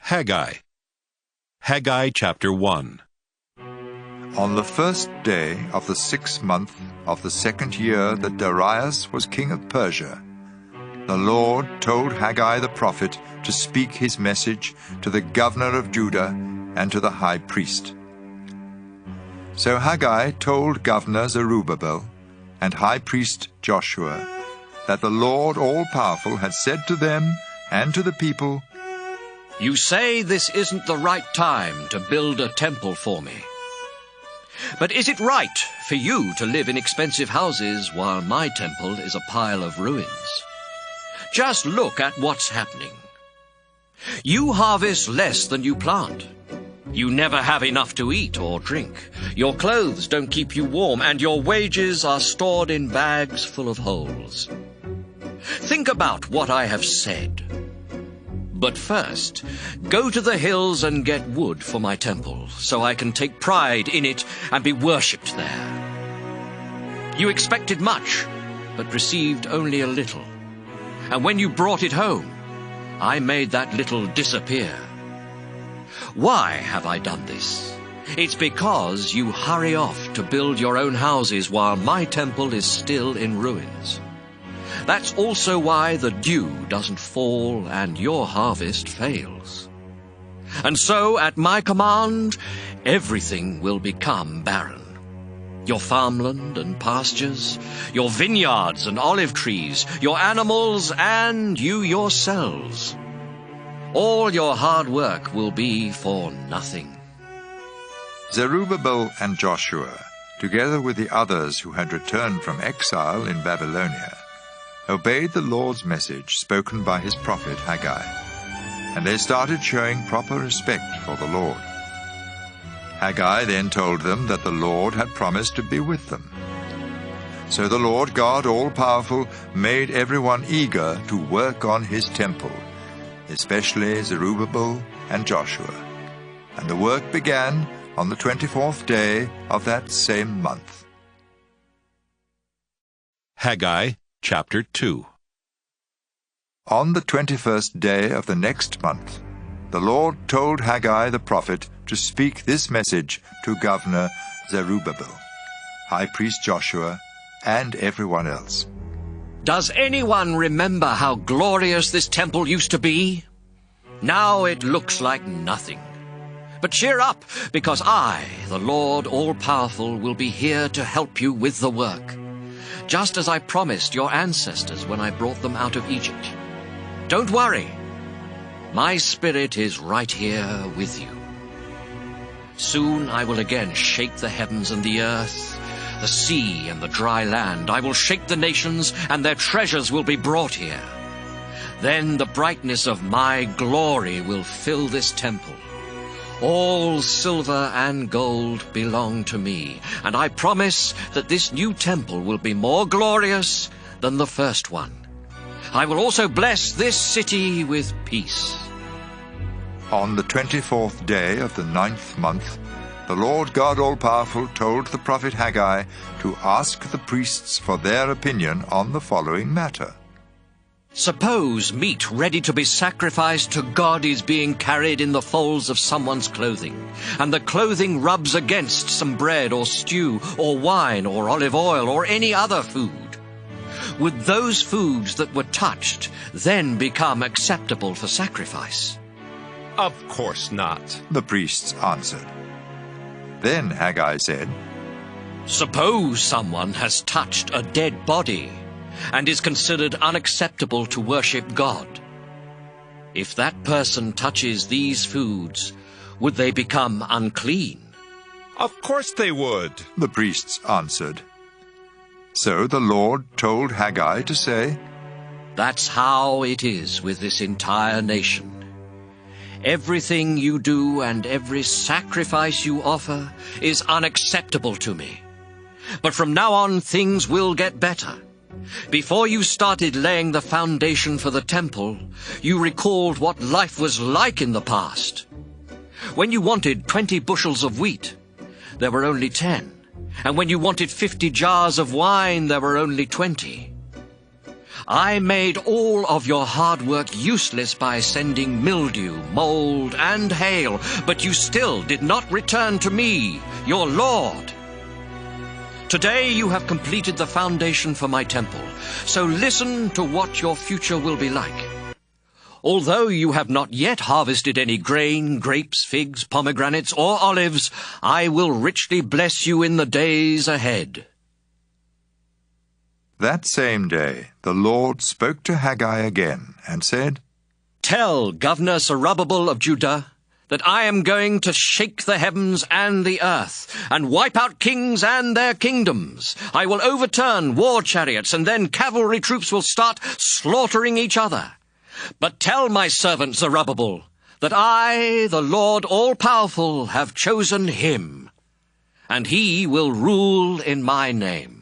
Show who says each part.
Speaker 1: Haggai. Haggai chapter 1.
Speaker 2: On the first day of the 6th month of the 2nd year that Darius was king of Persia, the Lord told Haggai the prophet to speak his message to the governor of Judah and to the high priest. So Haggai told governor Zerubbabel and high priest Joshua that the Lord all-powerful had said to them and to the people,
Speaker 3: "You say this isn't the right time to build a temple for me. But is it right for you to live in expensive houses while my temple is a pile of ruins? Just look at what's happening. You harvest less than you plant. You never have enough to eat or drink. Your clothes don't keep you warm, and your wages are stored in bags full of holes. Think about what I have said. But first, go to the hills and get wood for my temple, so I can take pride in it and be worshipped there. You expected much, but received only a little. And when you brought it home, I made that little disappear. Why have I done this? It's because you hurry off to build your own houses while my temple is still in ruins. That's also why the dew doesn't fall and your harvest fails. And so, at my command, everything will become barren. Your farmland and pastures, your vineyards and olive trees, your animals and you yourselves. All your hard work will be for nothing."
Speaker 2: Zerubbabel and Joshua, together with the others who had returned from exile in Babylonia, obeyed the Lord's message spoken by his prophet Haggai, and they started showing proper respect for the Lord. Haggai then told them that the Lord had promised to be with them. So the Lord God all-powerful made everyone eager to work on his temple, especially Zerubbabel and Joshua, and the work began on the 24th day of that same month.
Speaker 1: Haggai chapter 2.
Speaker 2: On the 21st day of the next month, the Lord told Haggai the prophet to speak this message to Governor Zerubbabel, High Priest Joshua, and everyone else.
Speaker 3: Does anyone remember how glorious this temple used to be? Now it looks like nothing. But cheer up, because I, the Lord all-powerful, will be here to help you with the work, just as I promised your ancestors when I brought them out of Egypt. Don't worry. My spirit is right here with you. Soon I will again shake the heavens and the earth, the sea and the dry land. I will shake the nations, and their treasures will be brought here. Then the brightness of my glory will fill this temple. All silver and gold belong to me, and I promise that this new temple will be more glorious than the first one. I will also bless this city with peace.
Speaker 2: On the 24th day of the 9th month, the Lord God all-powerful told the prophet Haggai to ask the priests for their opinion on the following matter.
Speaker 3: Suppose meat ready to be sacrificed to God is being carried in the folds of someone's clothing, and the clothing rubs against some bread or stew or wine or olive oil or any other food. Would those foods that were touched then become acceptable for sacrifice?
Speaker 1: Of course not,
Speaker 2: the priests answered. Then Haggai said,
Speaker 3: Suppose someone has touched a dead body and is considered unacceptable to worship God. If that person touches these foods, would they become unclean?
Speaker 1: Of course they would,
Speaker 2: the priests answered. So the Lord told Haggai to say,
Speaker 3: That's how it is with this entire nation. Everything you do and every sacrifice you offer is unacceptable to me. But from now on, things will get better. Before you started laying the foundation for the temple, you recalled what life was like in the past. When you wanted 20 bushels of wheat, there were only 10. And when you wanted 50 jars of wine, there were only 20. I made all of your hard work useless by sending mildew, mold, and hail, but you still did not return to me, your Lord. Today you have completed the foundation for my temple, so listen to what your future will be like. Although you have not yet harvested any grain, grapes, figs, pomegranates, or olives, I will richly bless you in the days ahead.
Speaker 2: That same day the Lord spoke to Haggai again and said,
Speaker 3: Tell Governor Zerubbabel of Judah that I am going to shake the heavens and the earth, and wipe out kings and their kingdoms. I will overturn war chariots, and then cavalry troops will start slaughtering each other. But tell my servant Zerubbabel that I, the Lord all-powerful, have chosen him, and he will rule in my name.